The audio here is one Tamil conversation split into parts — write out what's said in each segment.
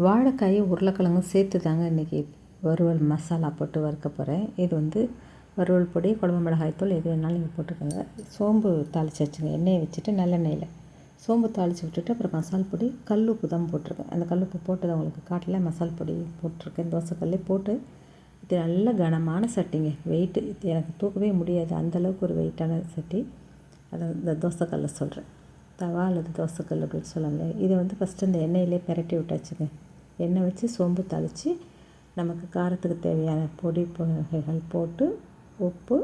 வாழைக்காயும் உருளைக்கிழங்கும் சேர்த்து தாங்க இன்றைக்கி வறுவல் மசாலா போட்டு வறுக்க போகிறேன். இது வறுவல் பொடி, குழம்பு மிளகாய்த்தூள் எது வேணாலும் நீங்கள் போட்டுக்கோங்க. சோம்பு தாளித்து வச்சுங்க. எண்ணெயை வச்சுட்டு நல்லெண்ணெயில் சோம்பு தாளித்து விட்டுட்டு அப்புறம் மசால் பொடி, கல் உப்பு தான் போட்டிருக்கேன். அந்த கல் உப்பு போட்டதை உங்களுக்கு காட்டல. மசால் பொடி போட்டிருக்கேன். தோசைக்கல்லே போட்டு இது நல்ல கனமான சட்டிங்க. வெயிட்டு இது எனக்கு தூக்கவே முடியாது, அந்தளவுக்கு ஒரு வெயிட்டான சட்டி. அதை இந்த தோசைக்கல்லை சொல்கிறேன். தவா அல்லது தோசைக்கல் அப்படின்னு சொல்லல. இதை ஃபஸ்ட்டு இந்த எண்ணெயிலே பிரட்டி விட்டாச்சுங்க. எண்ணெய் வச்சு சோம்பு தாளித்து நமக்கு காரத்துக்கு தேவையான பொடி வகைகள் போட்டு உப்பு,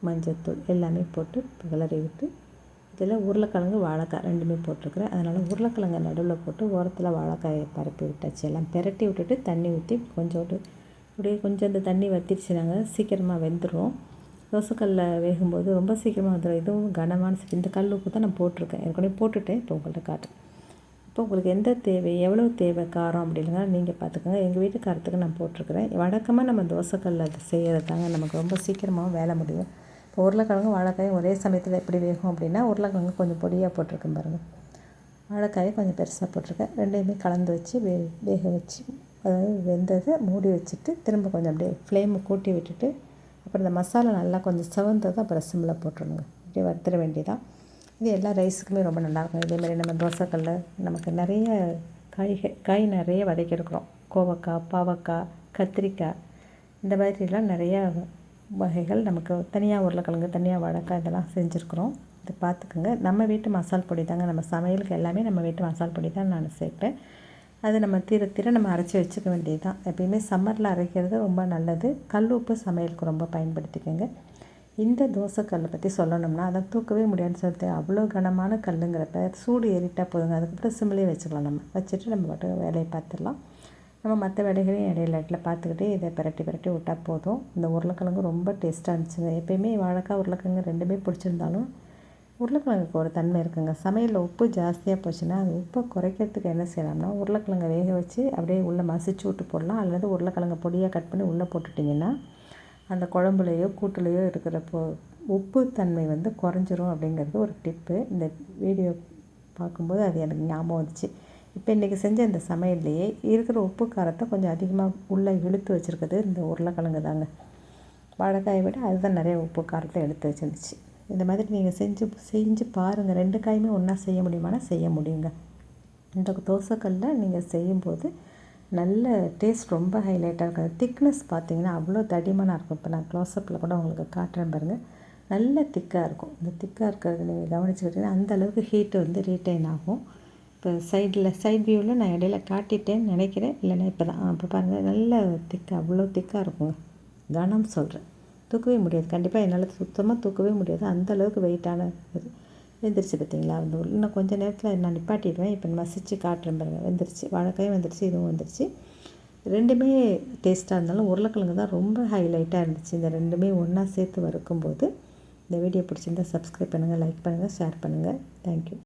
மஞ்சள்தூள் எல்லாமே போட்டு கிளறி விட்டு இதில் உருளைக்கிழங்கு, வாழைக்காய் ரெண்டுமே போட்டிருக்கிறேன். அதனால் உருளைக்கிழங்கை நடுவில் போட்டு ஓரத்தில் வாழைக்காயை பரப்பி விட்டாச்சு. எல்லாம் பிரட்டி விட்டுட்டு தண்ணி ஊற்றி கொஞ்சோண்டு அப்படியே கொஞ்சம் இந்த தண்ணி வற்றிடுச்சுனாங்க சீக்கிரமாக வெந்துடும். தோசைக்கல்ல வேகும்போது ரொம்ப சீக்கிரமாக வந்துடும். இதுவும் கனமான இந்த கல் உப்பு தான் நான் போட்டிருக்கேன். ஏற்கனவே போட்டுவிட்டேன். இப்போ உங்கள்கிட்ட காட்டுறேன். இப்போ உங்களுக்கு எந்த தேவை, எவ்வளோ தேவை காரம் அப்படின்னா நீங்கள் பார்த்துக்கோங்க. எங்கள் வீட்டு காரத்துக்கு நான் போட்டிருக்கிறேன். வழக்கமாக நம்ம தோசைக்கல்ல அது செய்கிறது தாங்க நமக்கு ரொம்ப சீக்கிரமாகவும் வேலை முடியும். இப்போ உருளைக்கிழங்கு வாழைக்காயும் ஒரே சமயத்தில் எப்படி வேகும் அப்படின்னா, உருளைக்கிழங்கு கொஞ்சம் பொடியாக போட்டிருக்கேன் பாருங்கள், வாழைக்காயை கொஞ்சம் பெருசாக போட்டிருக்கேன். ரெண்டையுமே கலந்து வச்சு வேக வச்சு அதாவது வெந்ததை மூடி வச்சுட்டு திரும்ப கொஞ்சம் அப்படியே ஃப்ளேமை கூட்டி விட்டுட்டு அப்புறம் இந்த மசாலா நல்லா கொஞ்சம் செவந்ததை அப்புறம் சிம்மில் போட்டுருணுங்க. அப்படியே வறுத்துற வேண்டியதான். இது எல்லா ரைஸுக்குமே ரொம்ப நல்லாயிருக்கும். இதேமாதிரி நம்ம தோசைக்கல்ல நமக்கு நிறைய காய் நிறைய வதக்கி எடுக்கிறோம். கோவக்காய், பாவக்காய், கத்திரிக்காய் இந்த மாதிரிலாம் நிறையா வகைகள் நமக்கு தனியாக உருளைக்கிழங்கு, தனியாக வாழைக்காய் இதெல்லாம் செஞ்சுருக்குறோம். இதை பார்த்துக்குங்க. நம்ம வீட்டு மசால் பொடி தாங்க. நம்ம சமையலுக்கு எல்லாமே நம்ம வீட்டு மசால் பொடி தான் நான் சேர்ப்பேன். அது நம்ம தீர நம்ம அரைச்சி வச்சுக்க வேண்டியது தான். எப்பயுமே சம்மரில் அரைக்கிறது ரொம்ப நல்லது. கல் உப்பு சமையலுக்கு ரொம்ப பயன்படுத்திக்கோங்க. இந்த தோசைக்கல்லை பற்றி சொல்லணும்னா அதை தூக்கவே முடியாதுன்னு சொல்லிட்டு அவ்வளோ கனமான கல்லுங்கிறப்ப சூடு ஏறிட்டால் போதுங்க. அதுக்கப்புறம் சிம்மிலே வச்சுக்கலாம். நம்ம வச்சுட்டு நம்ம பாட்டு வேலையை பார்த்துடலாம். நம்ம மற்ற வேலைகளையும் இடையில பார்த்துக்கிட்டே இதை பிரட்டி விட்டால் போதும். இந்த உருளைக்கிழங்கு ரொம்ப டேஸ்ட்டாக இருந்துச்சுங்க. எப்பயுமே வாழைக்காய், உருளைக்கிழங்கு ரெண்டுமே பிடிச்சிருந்தாலும் உருளைக்கிழங்குக்கு ஒரு தன்மை இருக்குங்க. சமையலில் உப்பு ஜாஸ்தியாக போச்சுன்னா அது உப்பை குறைக்கிறதுக்கு என்ன செய்யலாம்னா, உருளைக்கிழங்கை வேக வச்சு அப்படியே உள்ளே மசிச்சு விட்டு போடலாம். அல்லது உருளைக்கிழங்கை பொடியாக கட் பண்ணி உள்ளே போட்டுட்டிங்கன்னா அந்த குழம்புலையோ கூட்டுலையோ இருக்கிற உப்பு தன்மை குறைஞ்சிரும் அப்படிங்கிறது ஒரு டிப்பு. இந்த வீடியோ பார்க்கும்போது அது எனக்கு ஞாபகம் வந்துச்சு. இப்போ இன்றைக்கி செஞ்ச இந்த சமையல்லையே இருக்கிற உப்பு காரத்தை கொஞ்சம் அதிகமாக உள்ளே இழுத்து வச்சுருக்குது இந்த உருளைக்கிழங்கு தாங்க. வாழைக்காயை விட அதுதான் நிறைய உப்பு காரத்தை எடுத்து வச்சுருந்துச்சு. இந்த மாதிரி நீங்கள் செஞ்சு பாருங்கள். 2 காயுமே ஒன்றா செய்ய முடியுமானா செய்ய முடியுங்க. இந்த தோசைக்கல்ல நீங்கள் செய்யும்போது நல்ல டேஸ்ட் ரொம்ப ஹைலைட்டாக இருக்காது. திக்னஸ் பார்த்தீங்கன்னா அவ்வளோ தடிமனாக இருக்கும். இப்போ நான் க்ளோஸ்அப்பில் கூட உங்களுக்கு காட்டுறேன் பாருங்கள். நல்ல திக்காக இருக்கும். இந்த திக்காக இருக்கிறது நீங்கள் கவனிச்சுக்கிட்டீங்கன்னா அந்தளவுக்கு ஹீட்டு ரீட்டைன் ஆகும். இப்போ சைட் வியூவில் நான் இடையில காட்டிட்டேன்னு நினைக்கிறேன். இல்லைன்னா இப்போ தான் இப்போ பாருங்கள், நல்ல திக்காக அவ்வளோ திக்காக இருக்குங்க. கனம் சொல்கிறேன், தூக்கவே முடியாது. கண்டிப்பாக என்னால் சுத்தமாக தூக்கவே முடியாது. அந்தளவுக்கு வெயிட்டான இது வெந்துருச்சு பார்த்தீங்களா. இன்னும் கொஞ்சம் நேரத்தில் நான் நிப்பாட்டிடுவேன். இப்போ மசிச்சு காட்டுறேன் பாருங்கள். வெந்துருச்சு, வாழைக்காயும் வெந்துருச்சு, இதுவும் வெந்துருச்சு. ரெண்டுமே டேஸ்ட்டாக இருந்தாலும் உருளைக்கிழங்கு தான் ரொம்ப ஹைலைட்டாக இருந்துச்சு. இந்த ரெண்டுமே ஒன்றா சேர்த்து வறுக்கும்போது. இந்த வீடியோ பிடிச்சிருந்தால் சப்ஸ்கிரைப் பண்ணுங்கள், லைக் பண்ணுங்கள், ஷேர் பண்ணுங்கள். தேங்க்யூ.